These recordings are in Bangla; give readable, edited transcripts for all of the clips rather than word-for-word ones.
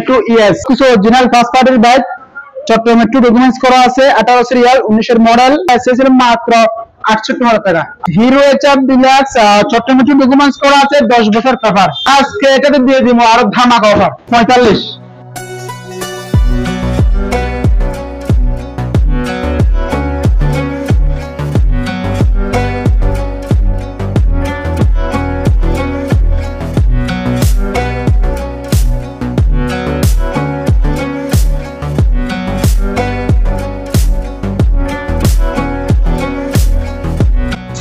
মেট্রো ইএস কিছু অরিজিনাল ফার্স্ট পার্টির বাইক চট্টগ্রাম মেট্রো ডকুমেন্টস করা আছে 18 সিরিয়াল 19 এর মডেল এসেছিল মাত্র 68,000 টাকা। Hero HR Deluxe Chittagong metro documents করা আছে 10 বছর পেপার। আজকে এটাতে দিয়ে দিব আরো ধামাকা অফার 45।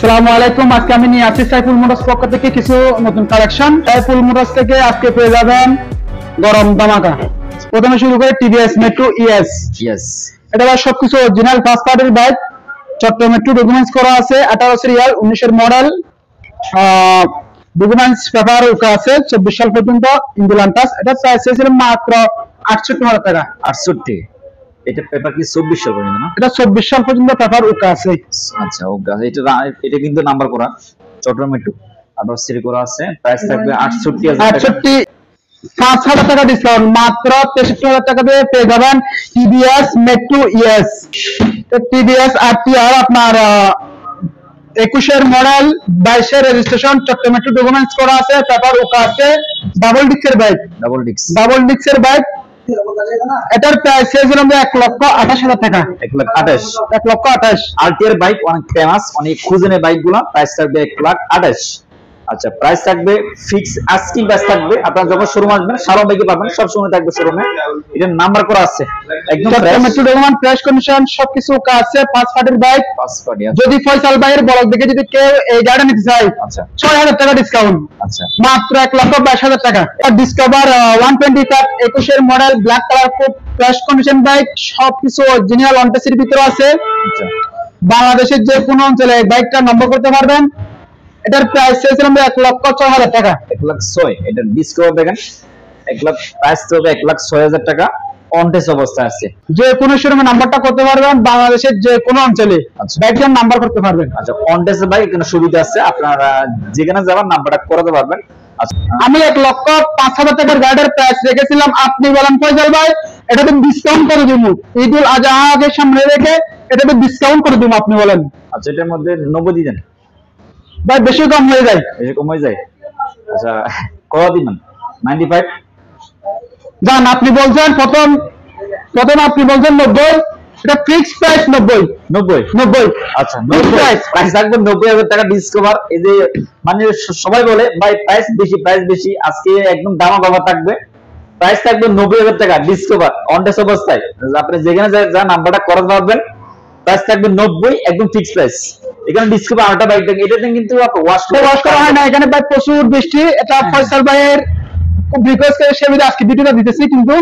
আসসালামু আলাইকুম। আজকে আমি নিয়ে আসছি সাইফুল মোটরস পক্ষ থেকে কিছু নতুন কালেকশন। সাইফুল মোটরস থেকে আজকে পেয়ে যাবেন গরম ধামাকা। প্রথমে শুরু করে টিভিএস মেট্রো ইএস। এটা সবকিছু অরিজিনাল ফার্স্ট পার্টির বাইক, চট্টগ্রাম মেট্রো ডকুমেন্টস করা আছে 18 সিরিয়াল 19 এর মডেল। ডকুমেন্টস পেপার ওকে আছে 24 সাল পর্যন্ত ইন্ডিয়ান টাচ। এটা প্রাইস ছিল মাত্র 68,000 টাকা। 68। এটা পেপার কি 24 সাল পর্যন্ত না? এটা 24 সাল পর্যন্ত পেপার ওকে আছে। আচ্ছা ওকে। এটা কিন্তু নাম্বার করা চট্টগ্রাম মেট্রো 18 সিরি করা আছে। প্রাইস থাকবে 68,000 5,000 টাকা ডিসকাউন্ট, মাত্র 63,000 টাকা দিয়ে পেয়ে যাবেন TVS Metro ES. TVS RTR আপনার 21 এর মডেল 22 এর রেজিস্ট্রেশন, চট্টগ্রাম মেট্রো ডকুমেন্টস করা আছে, পেপার ওকে আছে। ডাবল ডিক্সের বাইক, ডাবল ডিক্সের বাইক। এটার প্রাইস ছিল 1,28,000 টাকা। 1,28,000 আরটিআর বাইক অনেক ফেমাস, অনেক খুঁজে বাইকগুলো। প্রাইস থাকবে 1,28,000। আচ্ছা প্রাইস থাকবে ফিক্স আস্কিং প্রাইস থাকবে। আপনারা যখন শোরুম আসবেন সারা বাইকে পাবেন, সব সময় থাকবে শোরুমে। এটা নাম্বার করা আছে একদম fresh, metro document fresh condition সবকিছু ওকে আছে। ফার্স্ট পার্টির বাইক, ফার্স্ট পার্টি। যদি ফয়সাল ভাইয়ের ব্লগ দেখে যদি কেউ এই গাড়ি নিতে চায়, আচ্ছা 6,000 টাকা ডিসকাউন্ট। আচ্ছা মাত্র 1,22,000 টাকা। ডিসকভার 125 21 এর মডেল ব্ল্যাক কালার খুব ফ্রেশ কন্ডিশন বাইক, সবকিছু অরিজিনাল অনটেসের ভিতরে আছে। আচ্ছা বাংলাদেশের যে কোনো অঞ্চলে এই বাইকটা নম্বর করতে পারবেন। এটার প্রাইস ছিল 1,06,000 টাকা। 1,06,000। এটা ডিসকভার দেখেন 1,00,000 প্রাইস তো 1,06,000 টাকা। অনটেস অবস্থায় আছে। যে কোনো শোরুমে নাম্বারটা করতে পারবেন, বাংলাদেশের যে কোনো অঞ্চলে বাইকের নাম্বার করতে পারবেন। আচ্ছা অনটেস বাইক এখানে সুবিধা আছে, আপনারা যেখানে যাবেন নাম্বারটা করাতে পারবেন। আচ্ছা আমি 1,05,000 টাকার গাড়ির প্রাইস রেখেছিলাম, আপনি বলেন ফয়সাল ভাই এটাতে ডিসকাউন্ট করে দিব, ঈদুল আজহাকে সামনে রেখে এটাতে ডিসকাউন্ট করে দিব, আপনি বলেন। আচ্ছা এটার মধ্যে 90 দিবেন ভাই? বেশি কম হয়ে যায়, বেশি কম হয়ে যায়। আচ্ছা কত দিবেন? 95 জান। আপনি বলছেন প্রথম আপনি বলছেন 90, এটা ফিক্স প্রাইস 90। আচ্ছা 90 প্রাইস থাকবে 90,000 টাকা ডিসকভার। এই যে মানে সবাই বলে ভাই প্রাইস বেশি, আজকে একদম দামা কভার থাকবে। প্রাইস থাকবে 90,000 টাকা ডিসকভার অনটেস অবস্থায়। আপনি যেখানে যা নাম্বারটা করাতে পারবেন। প্রাইস থাকবে 90 একদম ফিক্স প্রাইস। এখানে ডিসকভার আরেকটা বাইক দেখেন, এটাতে কিন্তু ওয়াশ করা হয় না। এখানে ভাই প্রচুর বৃষ্টি, এটা ফয়সাল ভাইয়ের খুব রিকোয়েস্ট করে সেভাবে আজকে ভিডিওটা দিতেছি। কিন্তু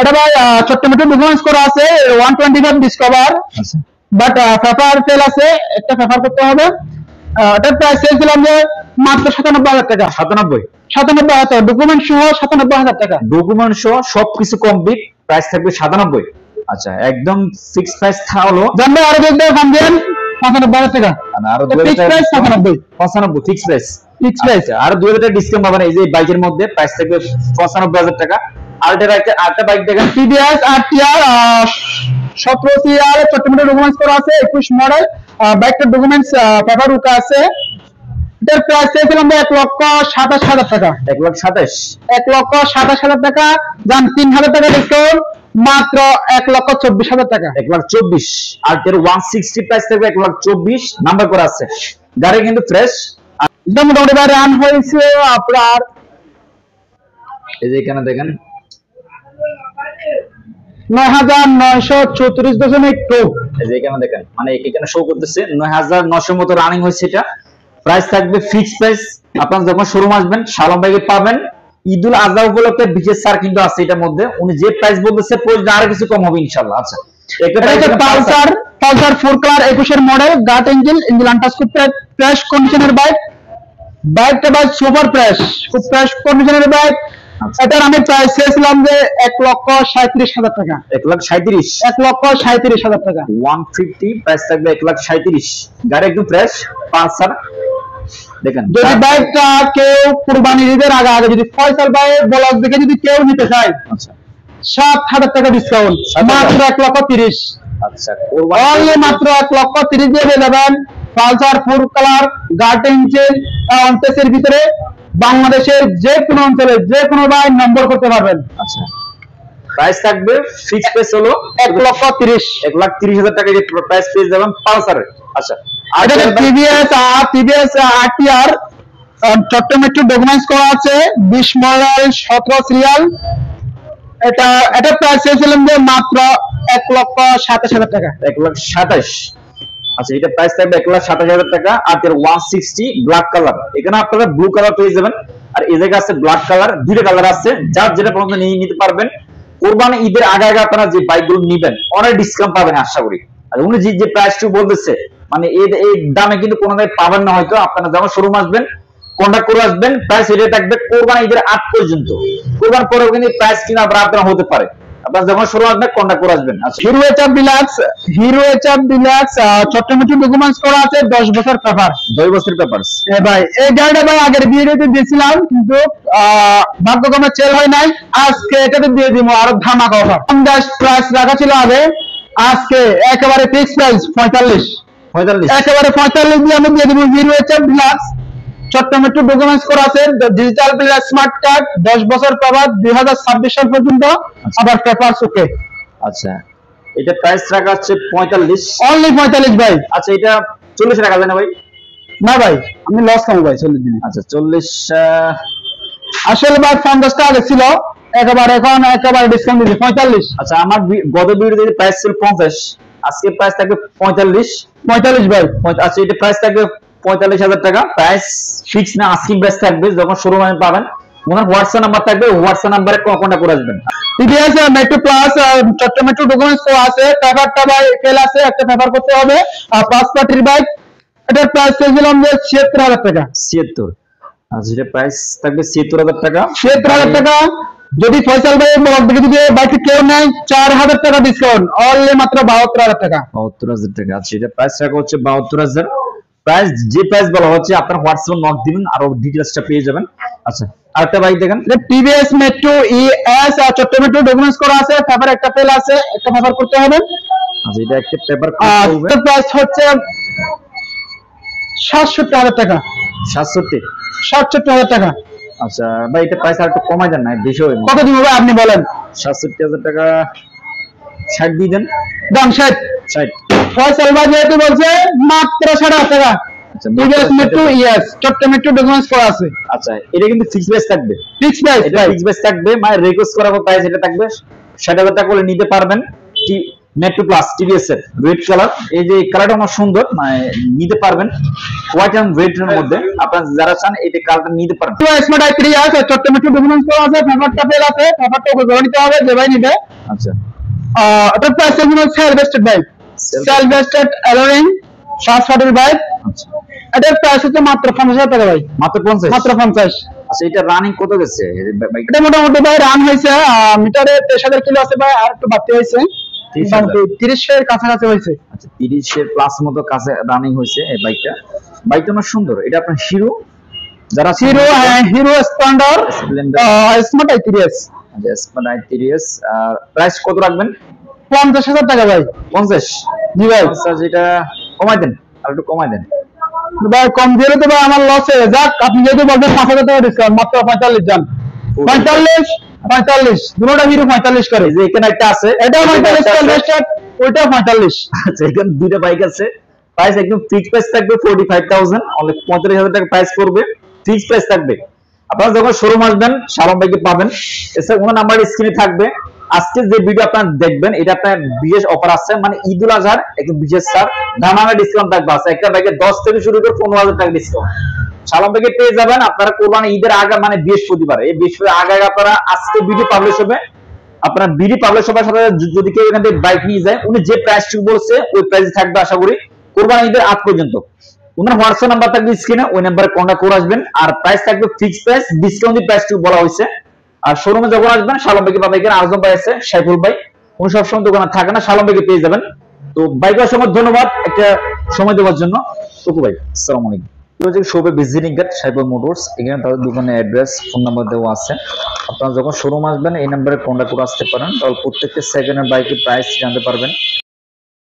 এটা ভাই চট্টগ্রাম মেট্রো ডকুমেন্টস করা আছে 125 ডিসকভার, বাট পেপার ফেল আছে, একটা পেপার করতে হবে। এটার প্রাইস ছিলাম যে মাত্র 97,000 টাকা। 97,000 ডকুমেন্ট সহ 97,000 টাকা। ডকুমেন্ট সহ সবকিছু কমপ্লিট। প্রাইস থাকবে 97। আচ্ছা একদম ফিক্স প্রাইস থাকলো। জানবে আরো দেখবে কম দেন 95,000 টাকা। আরো ফিক্স প্রাইস 95 ফিক্স প্রাইস। আর 2,000 টাকা ডিসকাউন্ট পাবেন এই যে বাইকের মধ্যে। প্রাইস থাকবে 95,000 টাকা। আরেকটা বাইক দেখেন TVS RTR 17 serial Chittagong documents করা আছে 21 মডেল। বাইকটার ডকুমেন্টস পেপার ওকে আছে। এটার প্রাইস ছিল 1,27,000 টাকা। 1,27,000 টাকা। জান 3,000 টাকা ডিসকাউন্ট, মাত্র 1,24,000 টাকা। 1,24,000। আর এর 160 প্রাইস থাকবে 1,24,000 নাম্বার করা আছে। গাড়ি কিন্তু ফ্রেশ একদম মোটামুটি রান হয়েছে আপনার। এই যে এখানে দেখেন 9,934.2। এই যে এখানে দেখেন মানে এখানে শো করতেছে 9,900 মতো রানিং হয়েছে। এটা প্রাইস থাকবে ফিক্স প্রাইস। আপনারা যখন শোরুম আসবেন শালম বাইকে পাবেন। ঈদুল আজহা উপলক্ষে বিশেষ ছাড় কিন্তু আছে এটার মধ্যে। উনি যে প্রাইস বলতেছে প্রয়োজন আরো কিছু কম হবে ইনশাআল্লাহ। আচ্ছা এটা পালসার 4 কালার 21 এর মডেল, গাট ইঞ্জিন আনটাচ খুব ফ্রেশ কন্ডিশনের বাইক। বাইকটা ভাই সুপার ফ্রেশ, খুব ফ্রেশ কন্ডিশনের বাইক। এটার আমি প্রাইস চেয়েছিলাম যে 1,37,000 টাকা। 1,37,000 টাকা। 150 প্রাইস থাকবে 1,37,000। গাড়ি একদম ফ্রেশ পালসার দেখেন। যদি বাইকটা কেউ কুরবানি ঈদের আগে যদি ফয়সাল ভাইয়ের ব্লগ দেখে যদি কেউ নিতে চায়, আচ্ছা 7,000 টাকা ডিসকাউন্ট, মাত্র 1,30,000। আচ্ছা, অনলি মাত্র 1,30,000 দিয়ে পেয়ে যাবেন পালসার 4 কালার গার্ড ইঞ্জিন অনটেসের ভিতরে। বাংলাদেশের যে কোনো অঞ্চলে যে কোনো ভাই নম্বর করতে পারবেন। আচ্ছা, প্রাইস থাকবে ফিক্সড প্রাইস হলো 1,30,000। 1,30,000 টাকা এই প্রাইস পেয়ে যাবেন পালসারের। আচ্ছা, আর এটা টিভিএস RTR চট্টগ্রাম একটু ডকুমেন্টস করা আছে, 20 মডেল 17 সিরিয়াল। এটা প্রাইস চেয়েছিলাম যে মাত্র 1,27,000 টাকা। 1,27,000। আচ্ছা, এটা প্রাইস থাকবে 1,27,000 টাকা। আর এর 160 ব্ল্যাক কালার, এখানে আপনারা ব্লু কালার পেয়ে যাবেন, আর এই জায়গায় আছে ব্ল্যাক কালার, দুইটা কালার আছে, যার যেটা পছন্দ নিয়ে নিতে পারবেন। কোরবানি ঈদের আগে আগে আপনারা যে বাইকগুলো নেবেন অনেক ডিসকাউন্ট পাবেন আশা করি। আর উনি যে প্রাইসটা বলতেছে মানে এই দামে কিন্তু কোনো জায়গায় পাবেন না, হয়তো আপনারা যখন শোরুম আসবেন কন্টাক্ট করে আসবেন। প্রাইস এটা থাকবে কোরবানি ঈদের আগ পর্যন্ত, কোরবান পরেও কিন্তু প্রাইস কিনা আপনারা হতে পারে, আপনারা যখন শোরুম আসবেন কন্টাক্ট করে আসবেন। আচ্ছা, Hero HF Deluxe Chittagong documents করা আছে, 10 বছর পেপার। 2 বছরের পেপারস। ভাই এই গাড়িটা ভাই আগের ভিডিওতে দিয়েছিলাম, কিন্তু ভাগ্যক্রমে সেল হয় নাই। আজকে এটাতে দিয়ে দিব আরো ধামাকা অফার। প্রাইস রাখা ছিল আগে, আজকে একেবারে ফিক্স প্রাইস 45। একেবারে 45 দিয়ে আমি দিয়ে দিব Hero HF Deluxe Chittagong documents করা আছে, ডিজিটাল প্লেয়ার, স্মার্ট কার্ড, 10 বছর পেপার, 2026 সাল পর্যন্ত, আবার পেপার ওকে। আচ্ছা, এটা প্রাইস রাখা আছে 45, অনলি 45 ভাই। আচ্ছা, এটা 40 রাখা যায় না ভাই? না ভাই, আমি লস খাবো ভাই 40 দিনে। আচ্ছা, 40 আসলে ভাই 50 টাকা আগে ছিল, একেবারে এখন একেবারে ডিসকাউন্ট দিচ্ছি 45। আচ্ছা, আমার গত ভিডিওতে প্রাইস ছিল 50, আজকে প্রাইস থাকবে 45 ভাই। আচ্ছা, এটা প্রাইস থাকবে 45,000 টাকা। প্রাইস ফিক্স না, আস্কিং প্রাইস থাকবে, যখন শোরুমে পাবেন ওনার হোয়াটসঅ্যাপ নাম্বার থাকবে, হোয়াটসঅ্যাপ নাম্বারে কন্টাক্ট করে আসবেন। TVS Metro Plus Chittagong documents করা আছে, পেপারটা ভাই ফেল আছে, একটা পেপার করতে হবে। আর 5 পার্টির বাইক, এটার প্রাইস চেয়েছিলাম যে 76,000 টাকা। 76। আচ্ছা, এটা প্রাইস থাকবে 76,000 টাকা। 76,000 টাকা। যদি ফয়সাল ভাই ব্লগ থেকে যদি বাইক কেউ নেয় 4,000 টাকা ডিসকাউন্ট, অনলি মাত্র 72,000 টাকা। 72,000 টাকা। আচ্ছা, এটা প্রাইস রাখা হচ্ছে 72,000। প্রাইস যে প্রাইস বলা হচ্ছে আপনার হোয়াটসঅ্যাপে নক দিবেন, আরো ডিটেইলসটা পেয়ে যাবেন। আচ্ছা, আরেকটা বাইক দেখেন, TVS Metro ES Chittagong documents করা আছে, পেপার একটা ফেল আছে, একটা পেপার করতে হবে। আচ্ছা, এটা একটা পেপার করতে হবে। আর প্রাইস হচ্ছে 67,000 টাকা। 67,000 টাকা। আচ্ছা ভাই, এটা প্রাইস আর একটু কমাই দেন না, বেশি হয়। কত দিব ভাই আপনি বলেন? 67,000 টাকা। 60 দিয়ে দেন। দাম 60। ফয়সাল ভাই যেহেতু বলছে মাত্র 60,000 টাকা। TVS Metro ES Chittagong documents করা আছে। আচ্ছা, এটা কিন্তু ফিক্স প্রাইস থাকবে। ফিক্স প্রাইস, এটা ফিক্স প্রাইস থাকবে, মানে রিকোয়েস্ট করার প্রাইস এটা থাকবে 60,000 টাকা করে নিতে পারবেন। মেট্রো প্লাস টিভিএস এর রেড কালার, এই যে কালারটা অনেক সুন্দর, মানে নিতে পারবেন হোয়াইট এন্ড রেড এর মধ্যে। আপনারা যারা চান এই কালারটা নিতে পারবেন। স্মার্ট i3 আছে, চট্টগ্রাম ডকুমেন্টস করা আছে, পেপারটা ফেল আছে, পেপারটা ওকে জমা দিতে হবে যে ভাই নিবে। আচ্ছা, এটা প্রাইস হচ্ছে সেলভেস্টেড বাইক, সেলভেস্টেড অ্যালোরিং 5 পার্টির বাইক। আচ্ছা, এটার প্রাইস হচ্ছে মাত্র 50,000 টাকা ভাই। মাত্র 50? মাত্র 50। আচ্ছা, এটা রানিং কত গেছে এটা মোটামুটি ভাই রান হয়েছে মিটারে 23,000 কিলো আছে ভাই, আর একটু বাড়তি হয়েছে, 30 এর কাছাকাছি হয়েছে। আচ্ছা, 30 এর প্লাস মতো কাছে রানিং হয়েছে এই বাইকটা। বাইকটা অনেক সুন্দর। এটা আপনার হিরো, যারা হিরো স্প্লেন্ডার স্মার্ট i3s। আচ্ছা, স্মার্ট i3s। আর প্রাইস কত রাখবেন? 50,000 টাকা ভাই। 50? জি ভাই। আচ্ছা, যেটা কমাই দেন, আর একটু কমাই দেন ভাই। কম দিলে তো ভাই আমার লস হয়ে যাক, আপনি যেহেতু বলছেন 5,000 টাকা ডিসকাউন্ট, মাত্র 45 যান। 45 দুটোটা হিরো 45 করে। যে এখানে একটা আছে, এটা 45 সেলভেস্টেড, ওইটা 45। আচ্ছা, এখানে দুইটা বাইক আছে। প্রাইস একদম ফিক্স প্রাইস থাকবে 45,000, অনলি 45,000 টাকা প্রাইস পড়বে, ফিক্স প্রাইস থাকবে। আপনারা যখন শোরুম আসবেন শালম বাইকে পাবেন। এছাড়া ওনার নাম্বার স্ক্রিনে থাকবে। আজকে যে ভিডিও আপনারা দেখবেন এটা আপনার বিশেষ অফার আছে, মানে ঈদুল আজহার একদম বিশেষ স্যার ধামাকা ডিসকাউন্ট থাকবে। আছে একটা বাইকে 10 থেকে শুরু করে 15,000 টাকা ডিসকাউন্ট শালম বাইকে পেয়ে যাবেন আপনারা কোরবানি ঈদের আগে, মানে বৃহস্পতিবার, এই বৃহস্পতিবার আগে আপনারা আজকে ভিডিও পাবলিশ হবে। আপনারা ভিডিও পাবলিশ হবার সাথে যদি কেউ এখান থেকে বাইক নিয়ে যায়, উনি যে প্রাইসটুকু বলছে ওই প্রাইসে থাকবে আশা করি কোরবানি ঈদের আগ পর্যন্ত। ওনার হোয়াটসঅ্যাপ নাম্বার থাকবে স্ক্রিনে, ওই নাম্বারে কন্টাক্ট করে আসবেন। আর প্রাইস থাকবে ফিক্সড প্রাইস, ডিসকাউন্টেড প্রাইসটুকু বলা হয়েছে। আর শোরুমে যখন আসবেন শালম বাইকে পাবেন, এখানে আজম ভাই আছে, সাইফুল ভাই, উনি সবসময় দোকানে থাকে না, শালম বাইকে পেয়ে যাবেন। তো বাইকের সময় ধন্যবাদ একটা সময় দেওয়ার জন্য। টুকু ভাই, আসসালামু আলাইকুম। শোরুমে ভিজিটিং কার্ড সাইবার মোটরস, এখানে তাদের দোকানের অ্যাড্রেস, ফোন নাম্বার দেওয়া আছে। আপনারা যখন শোরুম আসবেন এই নাম্বারে কন্ট্যাক্ট করে আসতে পারেন, তাহলে প্রত্যেকটা সেকেন্ডের বাইকের প্রাইস জানতে পারবেন।